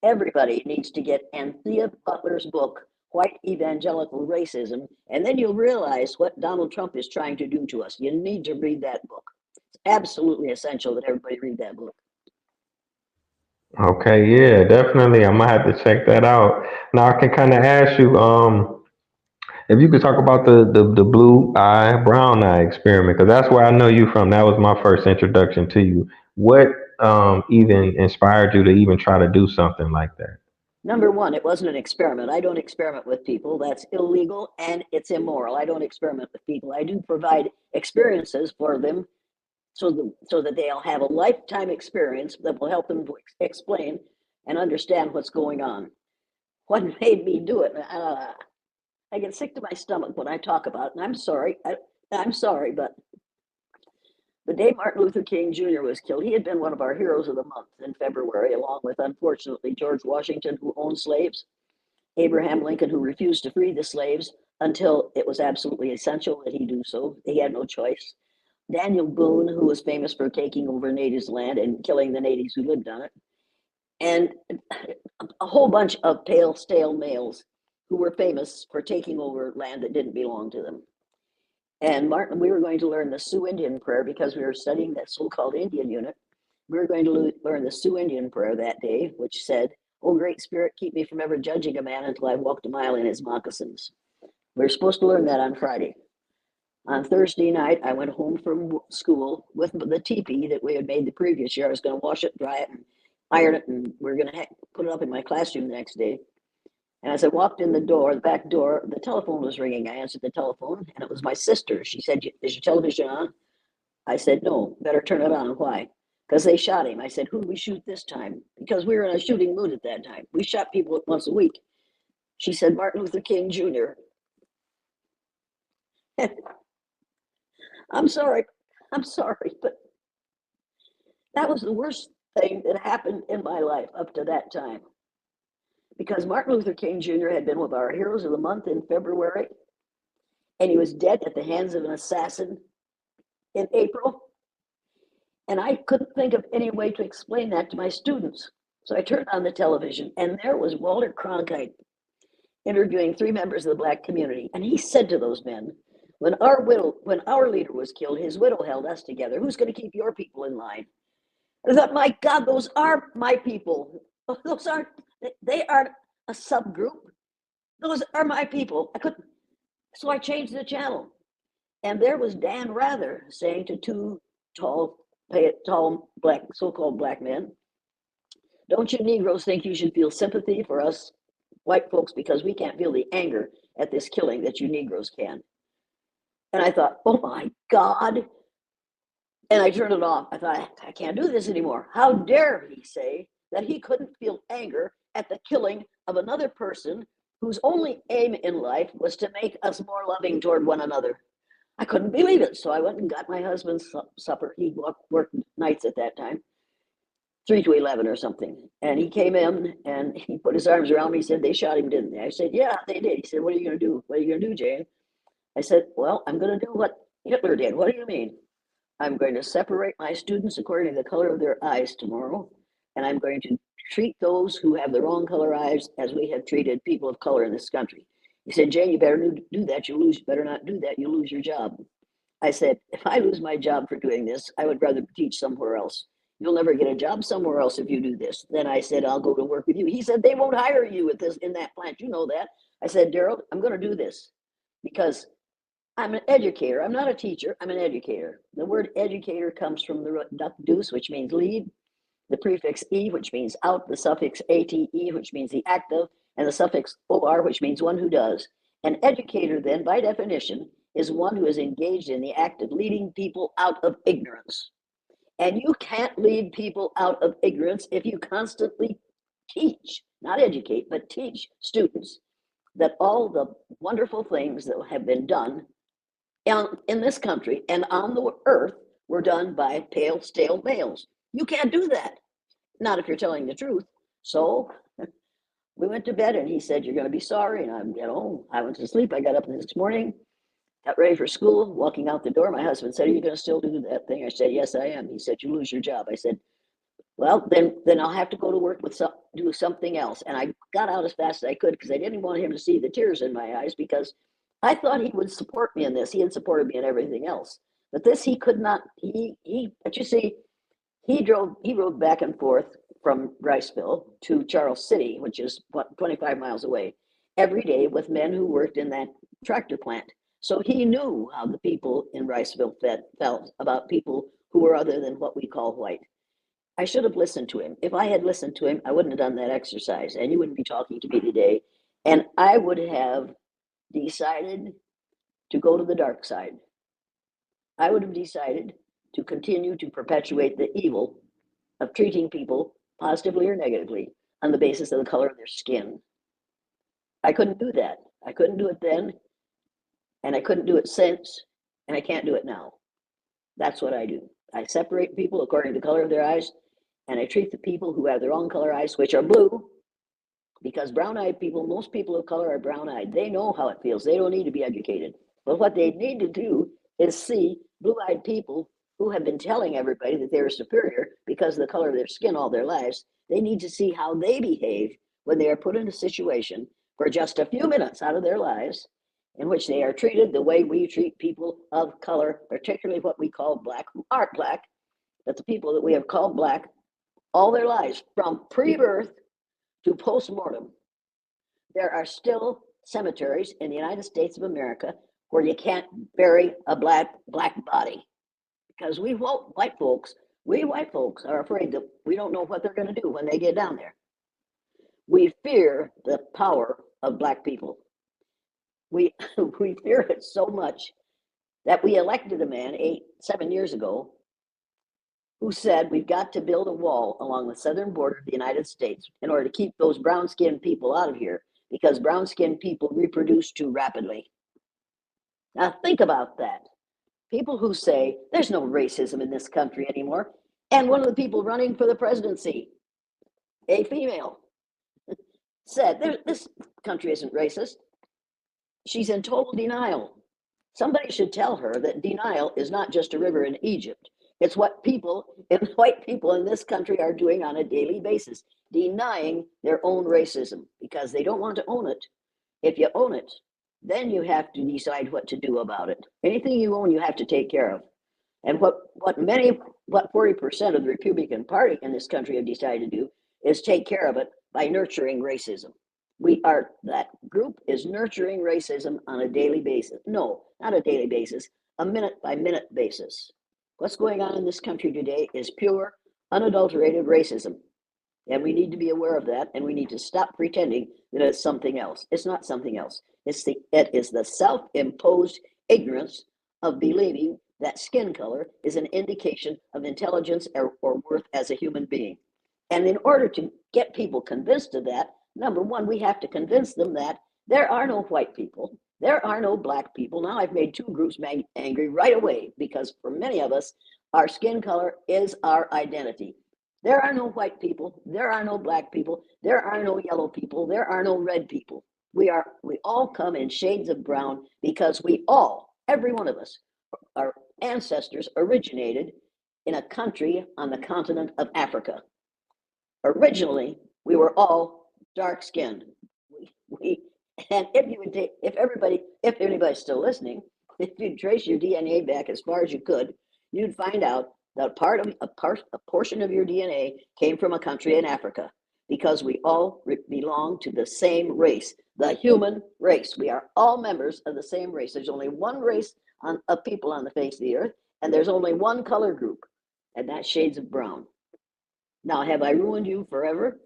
Everybody needs to get Anthea Butler's book, White Evangelical Racism, and then you'll realize what Donald Trump is trying to do to us. You need to read that book. It's absolutely essential that everybody read that book. Okay, yeah, definitely. I'm gonna have to check that out. Now I can kind of ask you, if you could talk about the blue eye, brown eye experiment, because that's where I know you from. That was my first introduction to you. What even inspired you to even try to do something like that? Number one, it wasn't an experiment. I don't experiment with people. That's illegal and it's immoral. I don't experiment with people. I do provide experiences for them so that they'll have a lifetime experience that will help them to explain and understand what's going on. What made me do it? I get sick to my stomach when I talk about it, and I'm sorry. I'm sorry, but the day Martin Luther King Jr. was killed, he had been one of our heroes of the month in February, along with, unfortunately, George Washington, who owned slaves, Abraham Lincoln, who refused to free the slaves until it was absolutely essential that he do so. He had no choice. Daniel Boone, who was famous for taking over natives' land and killing the natives who lived on it, and a whole bunch of pale, stale males who were famous for taking over land that didn't belong to them. And Martin, we were going to learn the Sioux Indian prayer because we were studying that so-called Indian unit. We were going to learn the Sioux Indian prayer that day, which said, "Oh, great spirit, keep me from ever judging a man until I've walked a mile in his moccasins." We were supposed to learn that on Friday. On Thursday night, I went home from school with the teepee that we had made the previous year. I was going to wash it, dry it, and iron it, and we are going to put it up in my classroom the next day. And as I walked in the door, the back door, the telephone was ringing. I answered the telephone, and it was my sister. She said, "Is your television on?" I said, "No, better turn it on." Why? Because they shot him. I said, "Who did we shoot this time?" Because we were in a shooting mood at that time. We shot people once a week. She said, "Martin Luther King Jr." I'm sorry. I'm sorry, but that was the worst thing that happened in my life up to that time. Because Martin Luther King Jr. had been one of our heroes of the month in February, and he was dead at the hands of an assassin in April. And I couldn't think of any way to explain that to my students. So I turned on the television, and there was Walter Cronkite interviewing three members of the black community. And he said to those men, when our leader was killed, his widow held us together. Who's going to keep your people in line? And I thought, my God, those are my people. Those aren't, they aren't a subgroup. Those are my people. I couldn't, so I changed the channel. And there was Dan Rather saying to two tall, tall black, so-called black men, "Don't you Negroes think you should feel sympathy for us white folks because we can't feel the anger at this killing that you Negroes can?" And I thought, oh my God. And I turned it off. I thought, I can't do this anymore. How dare he say that he couldn't feel anger at the killing of another person whose only aim in life was to make us more loving toward one another? I couldn't believe it. So I went and got my husband's supper. He worked nights at that time, 3 to 11 or something. And he came in and he put his arms around me. He said, "They shot him, didn't they?" I said, "Yeah, they did." He said, "What are you going to do? What are you going to do, Jane?" I said, "Well, I'm going to do what Hitler did." "What do you mean?" "I'm going to separate my students according to the color of their eyes tomorrow, and I'm going to treat those who have the wrong color eyes as we have treated people of color in this country." He said, "Jane, you better do that. You lose. Better not do that. You lose your job." I said, "If I lose my job for doing this, I would rather teach somewhere else. You'll never get a job somewhere else if you do this." Then I said, "I'll go to work with you." He said, "They won't hire you at this in that plant. You know that." I said, "Daryl, I'm going to do this because I'm an educator. I'm not a teacher. I'm an educator." The word educator comes from the root duck deuce, which means lead, the prefix e, which means out, the suffix ate, which means the active, and the suffix or, which means one who does. An educator, then, by definition, is one who is engaged in the act of leading people out of ignorance. And you can't lead people out of ignorance if you constantly teach, not educate, but teach students that all the wonderful things that have been done in this country and on the earth were done by pale, stale males. You can't do that, not if you're telling the truth. So we went to bed, and he said, "You're going to be sorry." And I went to sleep. I got up the next morning, got ready for school, walking out the door. My husband said, "Are you going to still do that thing?" I said, "Yes, I am." He said, "You lose your job." I said, Well, then I'll have to go to work with do something else. And I got out as fast as I could because I didn't want him to see the tears in my eyes because I thought he would support me in this. He had supported me in everything else. But this he could not. But you see, he rode back and forth from Riceville to Charles City, which is what 25 miles away, every day with men who worked in that tractor plant. So he knew how the people in Riceville felt about people who were other than what we call white. I should have listened to him. If I had listened to him, I wouldn't have done that exercise, and you wouldn't be talking to me today. And I would have decided to go to the dark side. I would have decided to continue to perpetuate the evil of treating people positively or negatively on the basis of the color of their skin. I couldn't do that. I couldn't do it then, and I couldn't do it since, and I can't do it now. That's what I do. I separate people according to the color of their eyes, and I treat the people who have their own color eyes, which are blue, because brown-eyed people, most people of color are brown-eyed. They know how it feels. They don't need to be educated. But what they need to do is see blue-eyed people who have been telling everybody that they're superior because of the color of their skin all their lives. They need to see how they behave when they are put in a situation for just a few minutes out of their lives in which they are treated the way we treat people of color, particularly what we call black, who aren't black, but the people that we have called black all their lives, from pre-birth to post-mortem. There are still cemeteries in the United States of America where you can't bury a black body because we white folks are afraid that we don't know what they're going to do when they get down there. We fear the power of black people. We we fear it so much that we elected a man 7 years ago who said we've got to build a wall along the southern border of the United States in order to keep those brown skinned people out of here because brown skinned people reproduce too rapidly. Now, think about that. People who say there's no racism in this country anymore. And one of the people running for the presidency, a female, said this country isn't racist. She's in total denial. Somebody should tell her that denial is not just a river in Egypt. It's what white people in this country are doing on a daily basis, denying their own racism because they don't want to own it. If you own it, then you have to decide what to do about it. Anything you own, you have to take care of. And what 40% of the Republican Party in this country have decided to do is take care of it by nurturing racism. That group is nurturing racism on a daily basis. No, not a daily basis, a minute by minute basis. What's going on in this country today is pure, unadulterated racism. And we need to be aware of that, and we need to stop pretending that it's something else. It's not something else. It is the self-imposed ignorance of believing that skin color is an indication of intelligence or worth as a human being. And in order to get people convinced of that, number one, we have to convince them that there are no white people, there are no black people. Now I've made two groups angry right away because for many of us, our skin color is our identity. There are no white people, there are no black people, there are no yellow people, there are no red people. We all come in shades of brown because every one of us, our ancestors originated in a country on the continent of Africa. Originally, we were all dark skinned. And if anybody's still listening, if you trace your DNA back as far as you could, you'd find out that a portion of your DNA came from a country in Africa because we all belong to the same race, the human race. We are all members of the same race. There's only one race of people on the face of the earth, and there's only one color group, and that's shades of brown. Now, have I ruined you forever?